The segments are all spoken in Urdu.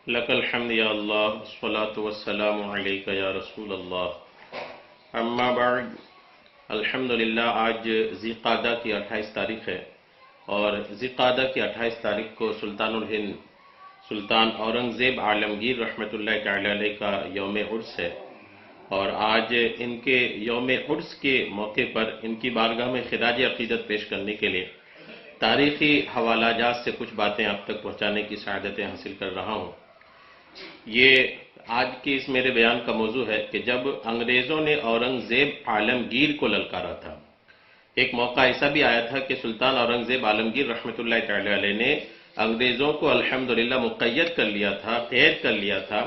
لک الحمد یا اللہ والصلاة والسلام علیک یا رسول اللہ اما بعد الحمدللہ آج ذی قعدہ کی 28 تاریخ ہے اور ذی قعدہ کی 28 تاریخ کو سلطان الہند سلطان اورنگزیب عالمگیر رحمۃ اللہ تعالی علیہ کا یوم عرس ہے اور آج ان کے یوم عرس کے موقع پر ان کی بارگاہ میں خراج عقیدت پیش کرنے کے لیے تاریخی حوالہ جات سے کچھ باتیں آپ تک پہنچانے کی سعادتیں حاصل کر رہا ہوں۔ یہ آج کے اس میرے بیان کا موضوع ہے کہ جب انگریزوں نے اورنگزیب عالمگیر کو للکارا تھا، ایک موقع ایسا بھی آیا تھا کہ سلطان اورنگزیب عالمگیر رحمۃ اللہ تعالی علیہ نے انگریزوں کو الحمدللہ مقید کر لیا تھا، قید کر لیا تھا،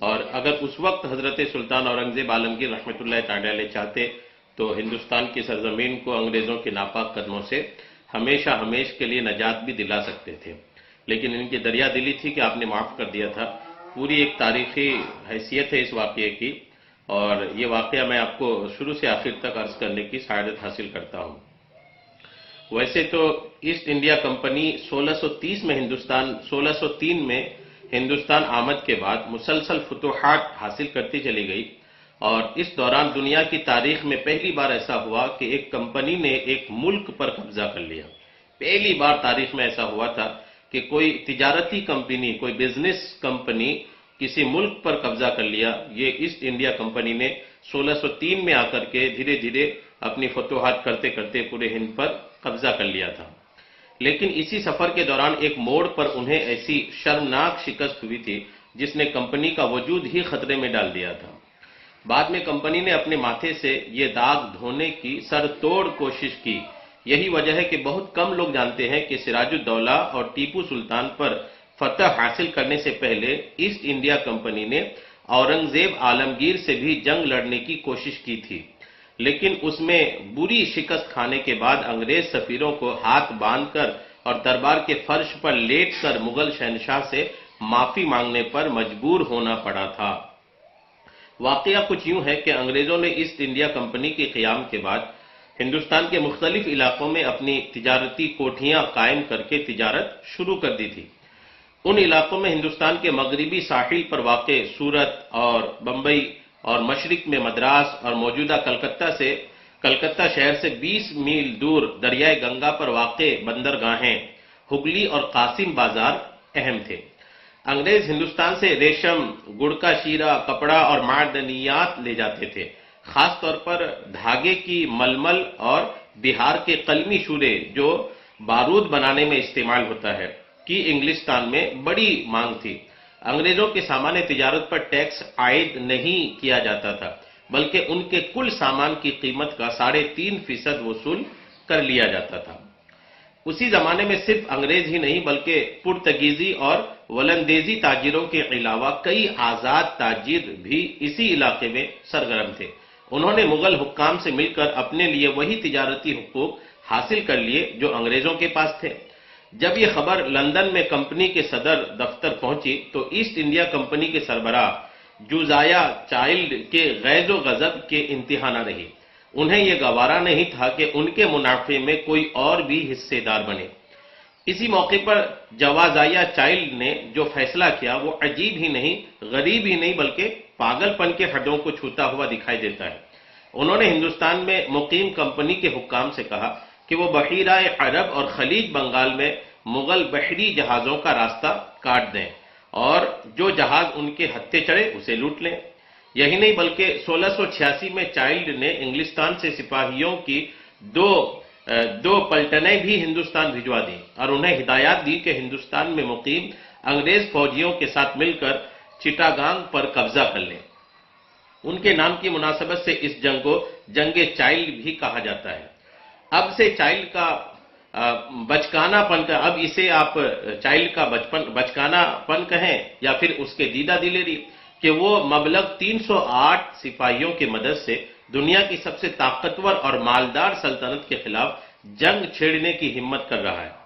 اور اگر اس وقت حضرت سلطان اورنگزیب عالمگیر رحمۃ اللہ تعالی علیہ چاہتے تو ہندوستان کی سرزمین کو انگریزوں کے ناپاک قدموں سے ہمیشہ کے لیے نجات بھی دلا سکتے تھے، لیکن ان کی دریا دلی تھی کہ آپ نے معاف کر دیا تھا۔ پوری ایک تاریخی حیثیت ہے اس واقعے کی، اور یہ واقعہ میں آپ کو شروع سے آخر تک عرض کرنے کی سعادت حاصل کرتا ہوں۔ ویسے تو ایسٹ انڈیا کمپنی 1603 میں ہندوستان آمد کے بعد مسلسل فتوحات حاصل کرتی چلی گئی، اور اس دوران دنیا کی تاریخ میں پہلی بار ایسا ہوا کہ ایک کمپنی نے ایک ملک پر قبضہ کر لیا۔ پہلی بار تاریخ میں ایسا ہوا تھا کہ کوئی تجارتی کمپنی، کوئی بزنس کمپنی کسی ملک پر قبضہ کر لیا۔ یہ ایسٹ انڈیا کمپنی نے 1603 میں آ کر کے دھیرے دھیرے اپنی فتوحات کرتے کرتے پورے ہند پر قبضہ کر لیا تھا، لیکن اسی سفر کے دوران ایک موڑ پر انہیں ایسی شرمناک شکست ہوئی تھی جس نے کمپنی کا وجود ہی خطرے میں ڈال دیا تھا۔ بعد میں کمپنی نے اپنے ماتھے سے یہ داغ دھونے کی سر توڑ کوشش کی۔ یہی وجہ ہے کہ بہت کم لوگ جانتے ہیں کہ سراج الدولہ اور ٹیپو سلطان پر فتح حاصل کرنے سے پہلے ایسٹ انڈیا کمپنی نے اورنگزیب عالمگیر سے بھی جنگ لڑنے کی کوشش کی تھی، لیکن اس میں بری شکست کھانے کے بعد انگریز سفیروں کو ہاتھ باندھ کر اور دربار کے فرش پر لیٹ کر مغل شہنشاہ سے معافی مانگنے پر مجبور ہونا پڑا تھا۔ واقعہ کچھ یوں ہے کہ انگریزوں نے ایسٹ انڈیا کمپنی کے قیام کے بعد ہندوستان کے مختلف علاقوں میں اپنی تجارتی کوٹھیاں قائم کر کے تجارت شروع کر دی تھی۔ ان علاقوں میں ہندوستان کے مغربی ساحل پر واقع سورت اور بمبئی اور مشرق میں مدراس اور موجودہ کلکتہ شہر سے 20 میل دور دریائے گنگا پر واقع بندرگاہیں ہگلی اور قاسم بازار اہم تھے۔ انگریز ہندوستان سے ریشم، گڑ کا شیرہ، کپڑا اور معدنیات لے جاتے تھے، خاص طور پر دھاگے کی ململ اور بہار کے قلمی شورے جو بارود بنانے میں استعمال ہوتا ہے کی انگلستان میں بڑی مانگ تھی۔ انگریزوں کے سامان تجارت پر ٹیکس عائد نہیں کیا جاتا تھا، بلکہ ان کے کل سامان کی قیمت کا 3.5% وصول کر لیا جاتا تھا۔ اسی زمانے میں صرف انگریز ہی نہیں بلکہ پرتگیزی اور ولندیزی تاجروں کے علاوہ کئی آزاد تاجر بھی اسی علاقے میں سرگرم تھے۔ انہوں نے مغل حکام سے مل کر اپنے لیے وہی تجارتی حقوق حاصل کر لیے جو انگریزوں کے پاس تھے۔ جب یہ خبر لندن میں کمپنی کے صدر دفتر پہنچی تو ایسٹ انڈیا کمپنی کے سربراہ جوزائیا چائلڈ کے غیظ و غضب کے انتہا نہ رہی۔ انہیں یہ گوارا نہیں تھا کہ ان کے منافع میں کوئی اور بھی حصے دار بنے۔ اسی موقع پر جوازائیا چائلڈ نے جو فیصلہ کیا وہ عجیب ہی نہیں، غریب ہی نہیں بلکہ پاگل پن کے حدوں کو چھوتا ہوا دکھائی دیتا ہے۔ انہوں نے ہندوستان میں مقیم کمپنی کے حکام سے کہا کہ وہ بحیرہ عرب اور خلیج بنگال میں مغل بحری جہازوں کا راستہ کاٹ دیں اور جو جہاز ان کے ہتھے چڑھے اسے لوٹ لیں۔ یہی نہیں بلکہ 1686 میں چائلڈ نے انگلستان سے سپاہیوں کی دو پلٹنیں بھی ہندوستان بھجوا دی اور انہیں ہدایات دی کہ ہندوستان میں مقیم انگریز فوجیوں کے ساتھ مل کر چٹاگانگ پر قبضہ کر لیں۔ ان کے نام کی مناسبت سے اس جنگ کو جنگ چائلڈ بھی کہا جاتا ہے۔ اب سے چائلڈ کا بچکانا پن کا، اب اسے آپ چائلڈ کا بچکانا پن کہیں یا پھر اس کے دیدہ دلیری کہ وہ مبلغ 308 سپاہیوں کی مدد سے دنیا کی سب سے طاقتور اور مالدار سلطنت کے خلاف جنگ چھیڑنے کی ہمت کر رہا ہے۔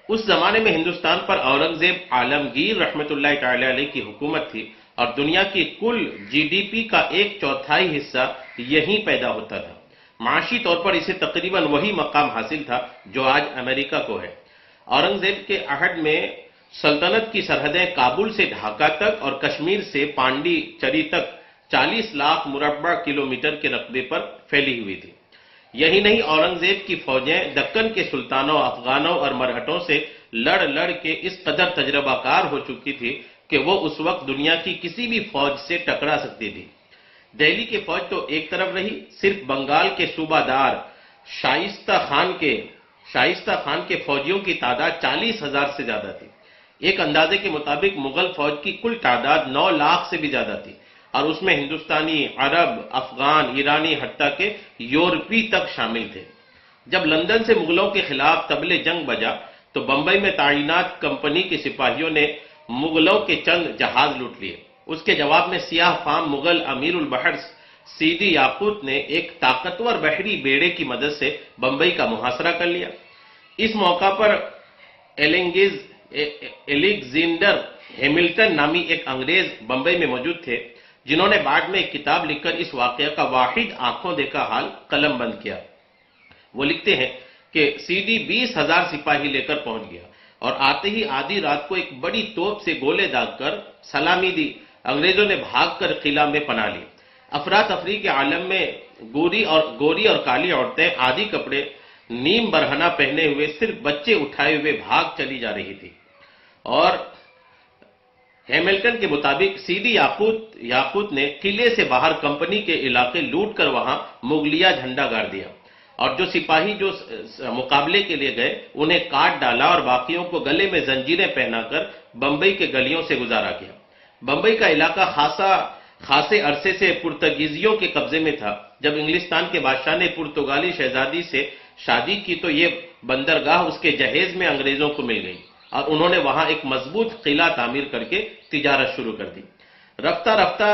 اس زمانے میں ہندوستان پر اورنگزیب عالمگیر رحمۃ اللہ تعالی علیہ کی حکومت تھی اور دنیا کی کل GDP کا 1/4 حصہ یہیں پیدا ہوتا تھا۔ معاشی طور پر اسے تقریباً وہی مقام حاصل تھا جو آج امریکہ کو ہے۔ اورنگزیب کے عہد میں سلطنت کی سرحدیں کابل سے ڈھاکہ تک اور کشمیر سے پانڈی چری تک 40 لاکھ مربع کلومیٹر کے رقبے پر پھیلی ہوئی تھی۔ یہی نہیں، اورنگزیب کی فوجیں دکن کے سلطانوں، افغانوں اور مرہٹوں سے لڑ لڑ کے اس قدر تجربہ کار ہو چکی تھی کہ وہ اس وقت دنیا کی کسی بھی فوج سے ٹکرا سکتی تھی۔ دہلی کی فوج تو ایک طرف رہی، صرف بنگال کے صوبہ دار شائستہ خان کے فوجیوں کی تعداد 40,000 سے زیادہ تھی۔ ایک اندازے کے مطابق مغل فوج کی کل تعداد 9 لاکھ سے بھی زیادہ تھی، اور اس میں ہندوستانی، عرب، افغان، ایرانی، حتیٰ کہ یورپی تک شامل تھے۔ جب لندن سے مغلوں کے خلاف طبل جنگ بجا تو بمبئی میں تعینات کمپنی کے سپاہیوں نے مغلوں کے چند جہاز لوٹ لیے۔ اس کے جواب میں سیاہ فام مغل امیر البحر سیدی یاقوت نے ایک طاقتور بحری بیڑے کی مدد سے بمبئی کا محاصرہ کر لیا۔ اس موقع پر الیگزینڈر ہیملٹن نامی ایک انگریز بمبئی میں موجود تھے، جنہوں نے بعد میں ایک کتاب لکھ کر اس واقعہ کا واحد آنکھوں دیکھا حال قلم بند کیا۔ وہ لکھتے ہیں کہ سیدی 20,000 سپاہی لے کر پہنچ گیا اور آتے ہی آدھی رات کو ایک بڑی توپ سے گولے داغ کر سلامی دی۔ انگریزوں نے بھاگ کر قلعہ میں پناہ لی۔ افراتفری کے عالم میں گوری اور کالی عورتیں آدھی کپڑے نیم برہنہ پہنے ہوئے صرف بچے اٹھائے ہوئے بھاگ چلی جا رہی تھی، اور ہیملٹن کے مطابق سیدی یاقوت نے قلعے سے باہر کمپنی کے علاقے لوٹ کر وہاں مغلیہ جھنڈا گاڑ دیا، اور جو سپاہی جو مقابلے کے لیے گئے انہیں کاٹ ڈالا اور باقیوں کو گلے میں زنجیریں پہنا کر بمبئی کے گلیوں سے گزارا کیا۔ بمبئی کا علاقہ خاصے عرصے سے پرتگیزیوں کے قبضے میں تھا۔ جب انگلستان کے بادشاہ نے پرتگالی شہزادی سے شادی کی تو یہ بندرگاہ اس کے جہیز میں انگریزوں کو مل گئی، اور انہوں نے وہاں ایک مضبوط قلعہ تعمیر کر کے تجارت شروع کر دی۔ رفتہ رفتہ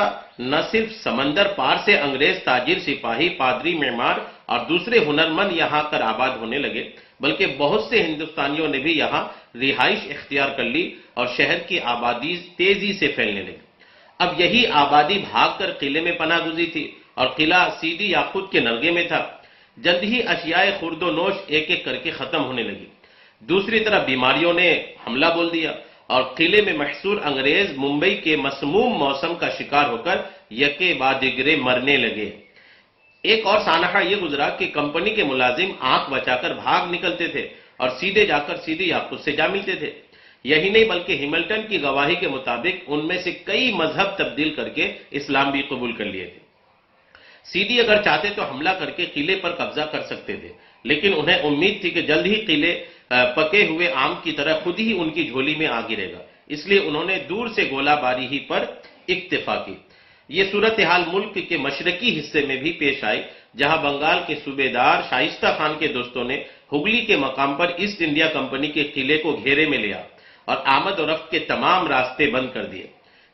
نہ صرف سمندر پار سے انگریز تاجر، سپاہی، پادری، معمار اور دوسرے ہنرمند یہاں کر آباد ہونے لگے، بلکہ بہت سے ہندوستانیوں نے بھی یہاں رہائش اختیار کر لی اور شہر کی آبادی تیزی سے پھیلنے لگی۔ اب یہی آبادی بھاگ کر قلعے میں پناہ گزری تھی، اور قلعہ سیدی یاقوت کے نرگے میں تھا۔ جلد ہی اشیائے خورد و نوش ایک ایک کر کے ختم ہونے لگی۔ دوسری طرف بیماریوں نے حملہ بول دیا، اور قلعے میں محصور انگریز ممبئی کے مسموم موسم کا شکار ہو کر یکے بعد دیگرے مرنے لگے۔ ایک اور سانحہ یہ گزرا کہ کمپنی کے ملازم آنکھ بچا کر بھاگ نکلتے تھے اور سیدھے جا کر سیدی یاقوت سے جا ملتے تھے۔ یہی نہیں بلکہ ہیملٹن کی گواہی کے مطابق ان میں سے کئی مذہب تبدیل کر کے اسلام بھی قبول کر لیے تھے۔ سیدی اگر چاہتے تو حملہ کر کے قلعے پر قبضہ کر سکتے تھے، لیکن انہیں امید تھی کہ جلد ہی قلعے پکے ہوئے آم کی طرح خود ہی ان کی جھولی میں آ گرے گا، اس لیے انہوں نے دور سے گولہ باری ہی پر اکتفا کی۔ یہ صورتحال ملک کے مشرقی حصے میں بھی پیش آئی، جہاں بنگال کے صوبے دار شائستہ خان کے دوستوں نے ہگلی کے مقام پر ایسٹ انڈیا کمپنی کے قلعے کو گھیرے میں لیا اور آمد و رفت کے تمام راستے بند کر دیے۔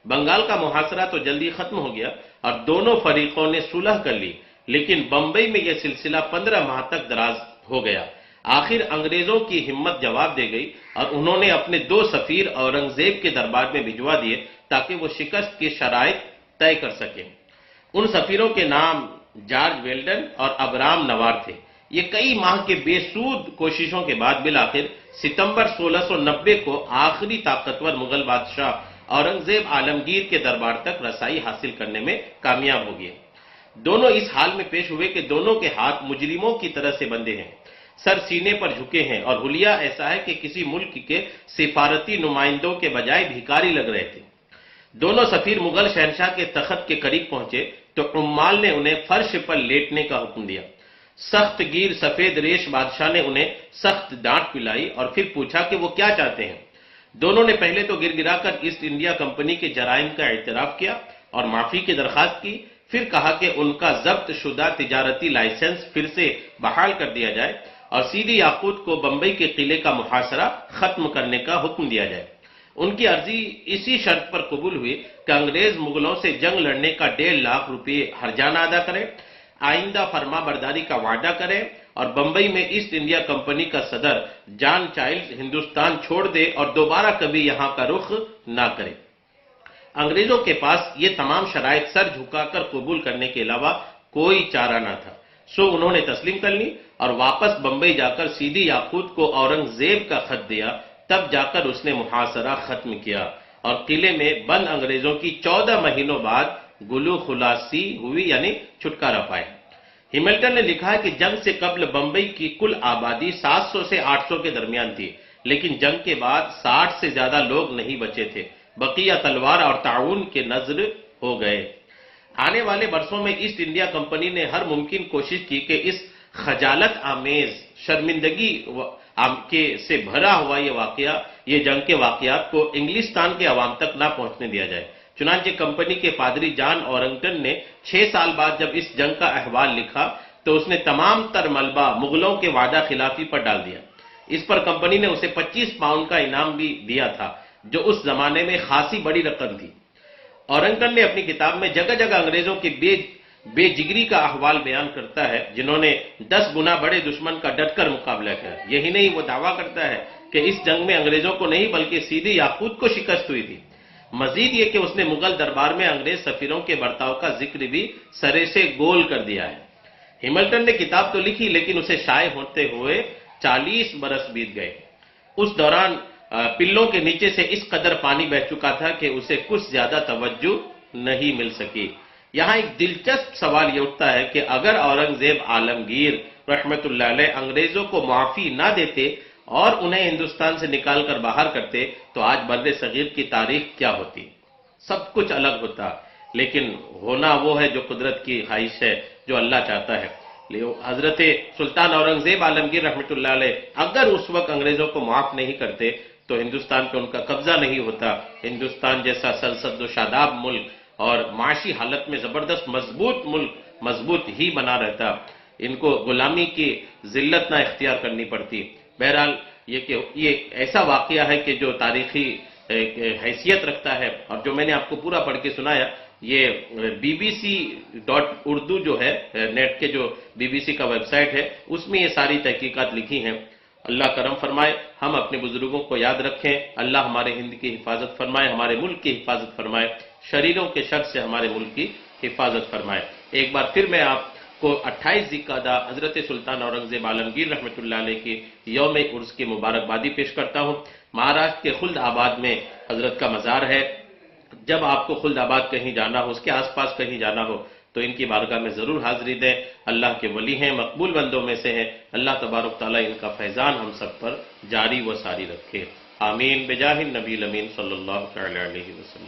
بنگال کا محاصرہ تو جلدی ختم ہو گیا اور دونوں فریقوں نے صلح کر لی، لیکن بمبئی میں یہ سلسلہ 15 ماہ تک دراز ہو گیا۔ آخر انگریزوں کی ہمت جواب دے گئی اور انہوں نے اپنے 2 سفیر اورنگزیب کے دربار میں بھجوا دیے تاکہ وہ شکست کی شرائط طے کر سکیں۔ ان سفیروں کے نام جارج ویلڈن اور ابرام نوار تھے۔ یہ کئی ماہ کے بے سود کوششوں کے بعد بالآخر ستمبر 1690 کو آخری طاقتور مغل بادشاہ اورنگزیب عالمگیر کے دربار تک رسائی حاصل کرنے میں کامیاب ہو گئے۔ دونوں اس حال میں پیش ہوئے کہ دونوں کے ہاتھ مجرموں کی طرح سے بندھے ہیں، سر سینے پر جھکے ہیں، اور حلیہ ایسا ہے کہ کسی ملک کے سفارتی نمائندوں کے بجائے بھکاری لگ رہے تھے۔ دونوں سفیر مغل شہنشاہ کے تخت کے قریب پہنچے تو عمال نے انہیں فرش پر لیٹنے کا حکم دیا۔ سخت گیر سفید ریش بادشاہ نے انہیں سخت ڈانٹ پلائی اور پھر پوچھا کہ وہ کیا چاہتے ہیں۔ دونوں نے پہلے تو گر گرا کر ایسٹ انڈیا کمپنی کے جرائم کا اعتراف کیا اور معافی کی درخواست کی، پھر کہا کہ ان کا ضبط شدہ تجارتی لائسنس پھر سے بحال کر دیا جائے اور سیدی یاقوت کو بمبئی کے قلعے کا محاصرہ ختم کرنے کا حکم دیا جائے۔ ان کی عرضی اسی شرط پر قبول ہوئی کہ انگریز مغلوں سے جنگ لڑنے کا 1.5 لاکھ روپے ہرجانہ ادا کرے، آئندہ فرما برداری کا وعدہ کرے اور بمبئی میں ایسٹ انڈیا کمپنی کا صدر جان چائلڈ ہندوستان چھوڑ دے اور دوبارہ کبھی یہاں کا رخ نہ کرے۔ انگریزوں کے پاس یہ تمام شرائط سر جھکا کر قبول کرنے کے علاوہ کوئی چارہ نہ تھا، سو انہوں نے تسلیم کر لی اور واپس بمبئی جا کر سیدی یاقوت کو اورنگزیب کا خط دیا تب جا کر اس نے محاصرہ ختم کیا اور قلعے میں بند انگریزوں کی 14 مہینوں بعد گلو خلاصی ہوئی، یعنی چھٹکارا پائے۔ ہیملٹن نے لکھا ہے کہ جنگ سے قبل بمبئی کی کل آبادی 700 سے 800 کے درمیان تھی، لیکن جنگ کے بعد 60 سے زیادہ لوگ نہیں بچے تھے، بقیہ تلوار اور تعاون کے نذر ہو گئے۔ آنے والے برسوں میں ایسٹ انڈیا کمپنی نے ہر ممکن کوشش کی کہ اس خجالت آمیز شرمندگی سے بھرا ہوا یہ جنگ کے واقعات کو انگلستان کے عوام تک نہ پہنچنے دیا جائے۔ چنانچہ کمپنی کے پادری جان اورنگٹن نے 6 سال بعد جب اس جنگ کا احوال لکھا تو اس نے تمام تر ملبہ مغلوں کے وعدہ خلافی پر ڈال دیا۔ اس پر کمپنی نے اسے 25 پاؤنڈ کا انعام بھی دیا تھا، جو اس زمانے میں خاصی بڑی رقم تھی۔ اورنگٹن نے اپنی کتاب میں جگہ جگہ انگریزوں کی بے جگری کا احوال بیان کرتا ہے، جنہوں نے 10 گنا بڑے دشمن کا ڈٹ کر مقابلہ کیا۔ یہی نہیں، وہ دعویٰ کرتا ہے کہ اس جنگ میں انگریزوں کو نہیں بلکہ سیدھی یاقوت کو شکست ہوئی تھی۔ مزید یہ کہ اس نے مغل دربار میں انگریز سفیروں کے برتاؤ کا ذکر بھی سرے سے گول کر دیا ہے۔ ہیملٹن نے کتاب تو لکھی لیکن اسے شائع ہوتے ہوئے 40 برس بیت گئے۔ اس دوران پلوں کے نیچے سے اس قدر پانی بہہ چکا تھا کہ اسے کچھ زیادہ توجہ نہیں مل سکی۔ یہاں ایک دلچسپ سوال یہ اٹھتا ہے کہ اگر اورنگزیب عالمگیر رحمت اللہ علیہ انگریزوں کو معافی نہ دیتے اور انہیں ہندوستان سے نکال کر باہر کرتے تو آج بر صغیر کی تاریخ کیا ہوتی؟ سب کچھ الگ ہوتا، لیکن ہونا وہ ہے جو قدرت کی خواہش ہے، جو اللہ چاہتا ہے۔ حضرت سلطان اورنگزیب عالمگیر رحمت اللہ علیہ اگر اس وقت انگریزوں کو معاف نہیں کرتے تو ہندوستان پہ ان کا قبضہ نہیں ہوتا۔ ہندوستان جیسا سرسبز و شاداب ملک اور معاشی حالت میں زبردست مضبوط ملک مضبوط ہی بنا رہتا، ان کو غلامی کی ذلت نہ اختیار کرنی پڑتی۔ بہرحال یہ ایسا واقعہ ہے کہ جو تاریخی حیثیت رکھتا ہے، اور جو میں نے آپ کو پورا پڑھ کے سنایا، یہ bbc.urdu جو ہے نیٹ کے جو BBC کا ویب سائٹ ہے، اس میں یہ ساری تحقیقات لکھی ہیں۔ اللہ کرم فرمائے، ہم اپنے بزرگوں کو یاد رکھیں، اللہ ہمارے ہند کی حفاظت فرمائے، ہمارے ملک کی حفاظت فرمائے، شریروں کے شر سے ہمارے ملک کی حفاظت فرمائے۔ ایک بار پھر میں آپ کو 28 ذی-القعدہ حضرت سلطان اورنگزیب عالمگیر رحمت اللہ علیہ کی یوم عرس کی مبارکبادی پیش کرتا ہوں۔ مہاراشٹر کے خلد آباد میں حضرت کا مزار ہے۔ جب آپ کو خلد آباد کہیں جانا ہو، اس کے آس پاس کہیں جانا ہو تو ان کی بارگاہ میں ضرور حاضری دیں۔ اللہ کے ولی ہیں، مقبول بندوں میں سے ہیں۔ اللہ تبارک تعالیٰ ان کا فیضان ہم سب پر جاری و ساری رکھے، آمین بجاہ النبی الامین صلی اللہ علیہ وسلم۔